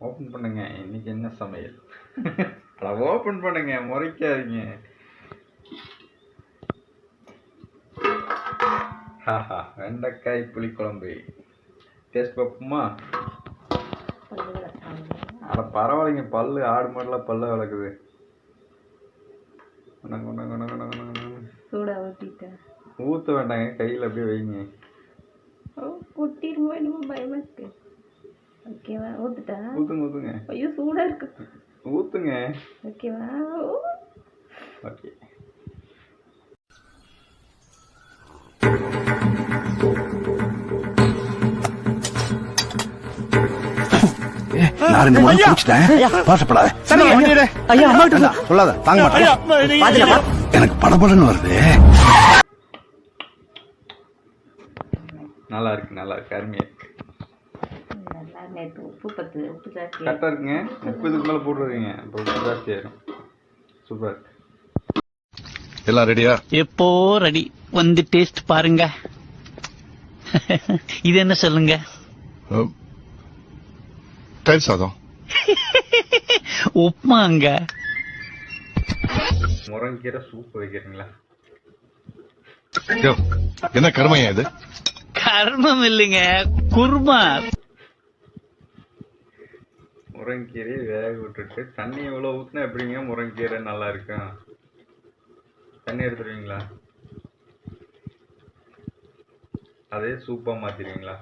Open பண்ணுங்க. இன்னைக்கு என்ன சமையல்? அட ஓப்பன் பண்ணுங்க, முறைக்காதீங்க. ஹாஹா, வெண்டைக்காய் புளிக்குழம்பு. டேஸ்ட் பார்ப்போமா? அட பரவாயில்லைங்க, பல்லு ஆடு மாடெல்லாம் பல்ல விளக்குது. ஊற்ற வேண்டாங்க, கையில் அப்படியே வைங்க. கொட்டிருமோ என்னமோ பயமா இருக்கு. ஓகேவா? ஊத்துட்டா? ஊத்துங்க ஊத்துங்க. ஐயோ சூடா இருக்கு. ஊத்துங்க. ஓகேவா? ஓகே. நான் 2 மணி குடிச்சிட்டேன். பாசப்படாத. ஐயா அம்மா கிட்ட சொல்லாத, தாங்க மாட்டேன். எனக்கு படபடன்னு வருது. நல்லா இருக்கு, நல்லா இருக்கு, அருமையா இருக்கு. நேற்று உப்பு ஜாஸ்தி கரெக்டாக இருக்குங்க. 30 இதுக்கு மேலே போட்டுருவீங்க, இப்போ உப்பு ஜாஸ்தி ஆயிடும். சூப்பர். எல்லாம் ரெடியா? எப்போ ரெடி. வந்து டேஸ்ட் பாருங்க. இது என்ன சொல்லுங்க? தயிர் சாதம். உப்புமாங்க. முருங்கைக்கீரை சூப் வைக்கிறீங்களா? என்ன கருமையா இது? கர்மம் இல்லைங்க, குருமா. முருங்கைக்கீரையை வேக விட்டுட்டு தண்ணி எவ்வளோ ஊற்றினா எப்படிங்க முருங்கைக்கீரை நல்லா இருக்கும்? தண்ணி எடுத்துருவீங்களா? அதே சூப்பாக மாற்றிடுவீங்களா?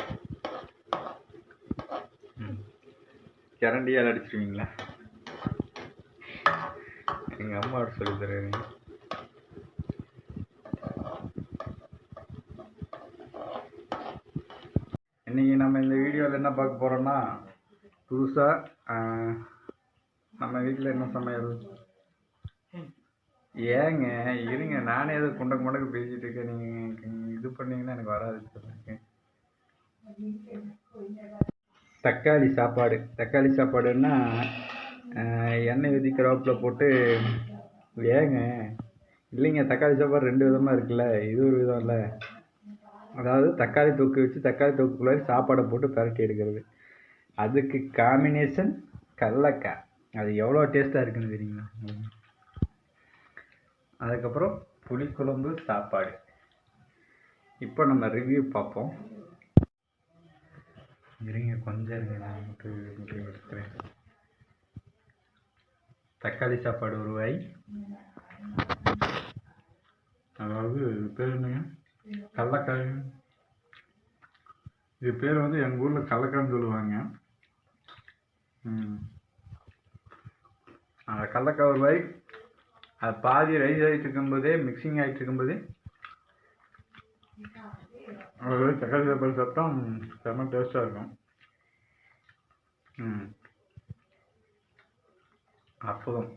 கரண்டியால் அடிச்சிருவீங்களா? எங்கள் அம்மாவோட சொல்லி தருவீங்க. இன்றைக்கி நம்ம இந்த வீடியோவில் என்ன பார்க்க போகிறோன்னா, புதுசாக நம்ம வீட்டில் என்ன சமையல். ஏங்க இருங்க, நானே ஏதோ குண்டக்கு பேசிகிட்டு இருக்கேன். நீங்கள் இது பண்ணிங்கன்னா எனக்கு வராது. தக்காளி சாப்பாடு. தக்காளி சாப்பாடுன்னா எண்ணெய் ஊற்றி கருவேப்பிலை போட்டு. ஏங்க இல்லைங்க, தக்காளி சாப்பாடு 2 விதமாக இருக்குல்ல. இது ஒரு விதம் இல்லை. அதாவது தக்காளி தொக்கு வச்சு தக்காளி தொக்குக்குள்ளே சாப்பாடை போட்டு பரட்டி எடுக்கிறது. அதுக்கு காம்பினேஷன் கடலக்காய். அது எவ்வளோ டேஸ்ட்டாக இருக்குன்னு தெரியுங்களா? அதுக்கப்புறம் புளிக்குழம்பு சாப்பாடு. இப்போ நம்ம ரிவ்யூ பார்ப்போம். இருங்க கொஞ்சம் இருங்க, நான் மட்டும் எடுத்துக்கிறேன். தக்காளி சாப்பாடு ஒரு வாய். அதாவது பேர் என்னங்க? கடலக்காய். இது பேர் வந்து எங்கள் ஊரில் கடலக்காய்ன்னு சொல்லுவாங்க. அந்த கடலக்காய் ஒரு வாய். அது பாதி ரைஸ் ஆகிட்டு இருக்கும்போதே, மிக்சிங் ஆகிட்டு இருக்கும்போதே ஒரு தக்காளி சாப்பாடு சாப்பிட்டா செம்ம டேஸ்ட்டாக இருக்கும். அற்புதம்.